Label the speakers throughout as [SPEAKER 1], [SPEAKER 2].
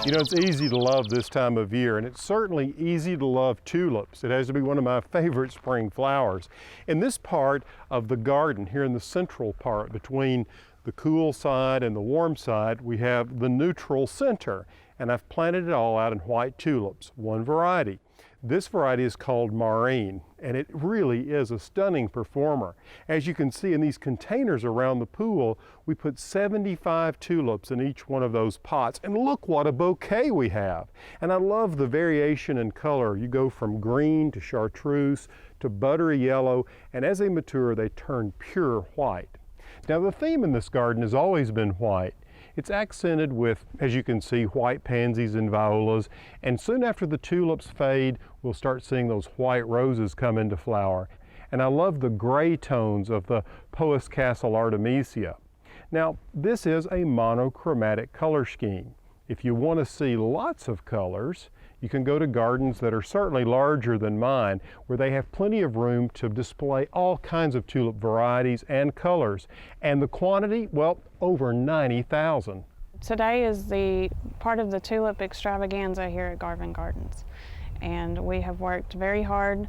[SPEAKER 1] You know, it's easy to love this time of year, and it's certainly easy to love tulips. It has to be one of my favorite spring flowers. In this part of the garden, here in the central part between the cool side and the warm side, we have the neutral center, and I've planted it all out in white tulips, one variety. This variety is called Maureen, and it really is a stunning performer. As you can see in these containers around the pool, we put 75 tulips in each one of those pots, and look what a bouquet we have. And I love the variation in color. You go from green to chartreuse to buttery yellow, and as they mature, they turn pure white. Now, the theme in this garden has always been white. It's accented with, as you can see, white pansies and violas, and soon after the tulips fade, we'll start seeing those white roses come into flower. And I love the gray tones of the Powis Castle Artemisia. Now, this is a monochromatic color scheme. If you want to see lots of colors, you can go to gardens that are certainly larger than mine, where they have plenty of room to display all kinds of tulip varieties and colors. And the quantity, well, over 90,000.
[SPEAKER 2] Today is the part of the tulip extravaganza here at Garvan Gardens. And we have worked very hard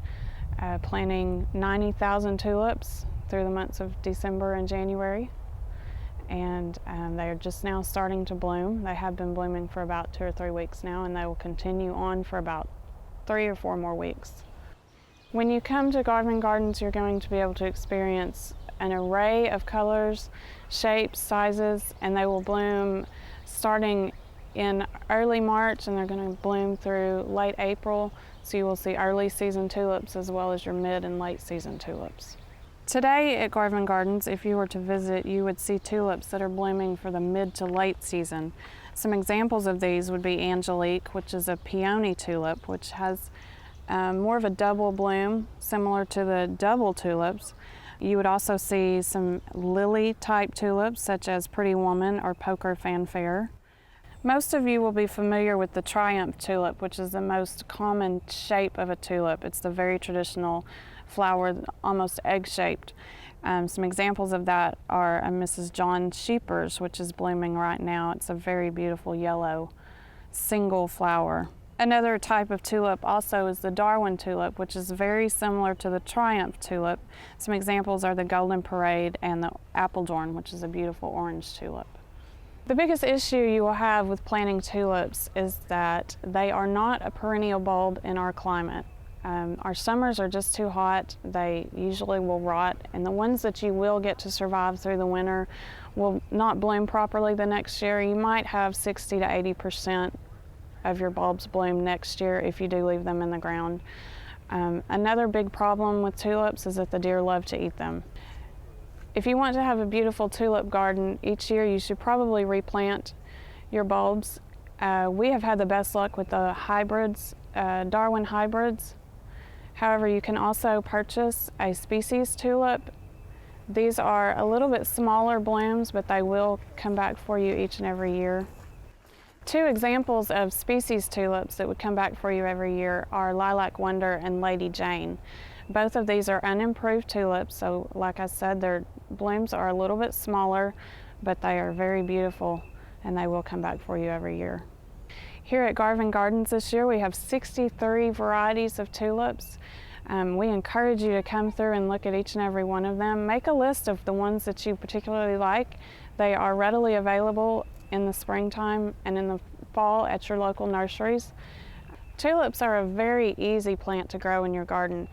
[SPEAKER 2] planting 90,000 tulips through the months of December and January. And they are just now starting to bloom. They have been blooming for about 2 or 3 weeks now, and they will continue on for about 3 or 4 more weeks. When you come to Garvan Gardens, you're going to be able to experience an array of colors, shapes, sizes, and they will bloom starting in early March, and they're going to bloom through late April. So you will see early season tulips as well as your mid and late season tulips. Today at Garvan Gardens, if you were to visit, you would see tulips that are blooming for the mid to late season. Some examples of these would be Angelique, which is a peony tulip, which has more of a double bloom, similar to the double tulips. You would also see some lily type tulips, such as Pretty Woman or Poker Fanfare. Most of you will be familiar with the Triumph tulip, which is the most common shape of a tulip. It's the very traditional flower, almost egg-shaped. Some examples of that are Mrs. John Scheepers, which is blooming right now. It's a very beautiful yellow single flower. Another type of tulip also is the Darwin tulip, which is very similar to the Triumph tulip. Some examples are the Golden Parade and the Apeldoorn, which is a beautiful orange tulip. The biggest issue you will have with planting tulips is that they are not a perennial bulb in our climate. Our summers are just too hot. They usually will rot, and the ones that you will get to survive through the winter will not bloom properly the next year. You might have 60 to 80% of your bulbs bloom next year if you do leave them in the ground. Another big problem with tulips is that the deer love to eat them. If you want to have a beautiful tulip garden each year, you should probably replant your bulbs. We have had the best luck with the hybrids, Darwin hybrids. However, you can also purchase a species tulip. These are a little bit smaller blooms, but they will come back for you each and every year. 2 examples of species tulips that would come back for you every year are Lilac Wonder and Lady Jane. Both of these are unimproved tulips, so like I said, their blooms are a little bit smaller, but they are very beautiful, and they will come back for you every year. Here at Garvan Gardens this year, we have 63 varieties of tulips. We encourage you to come through and look at each and every one of them. Make a list of the ones that you particularly like. They are readily available in the springtime and in the fall at your local nurseries. Tulips are a very easy plant to grow in your garden.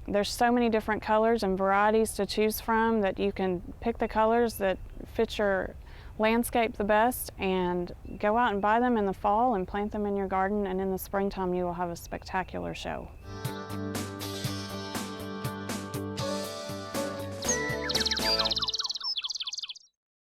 [SPEAKER 2] There's so many different colors and varieties to choose from that you can pick the colors that fit your landscape the best and go out and buy them in the fall and plant them in your garden, and in the springtime you will have a spectacular show.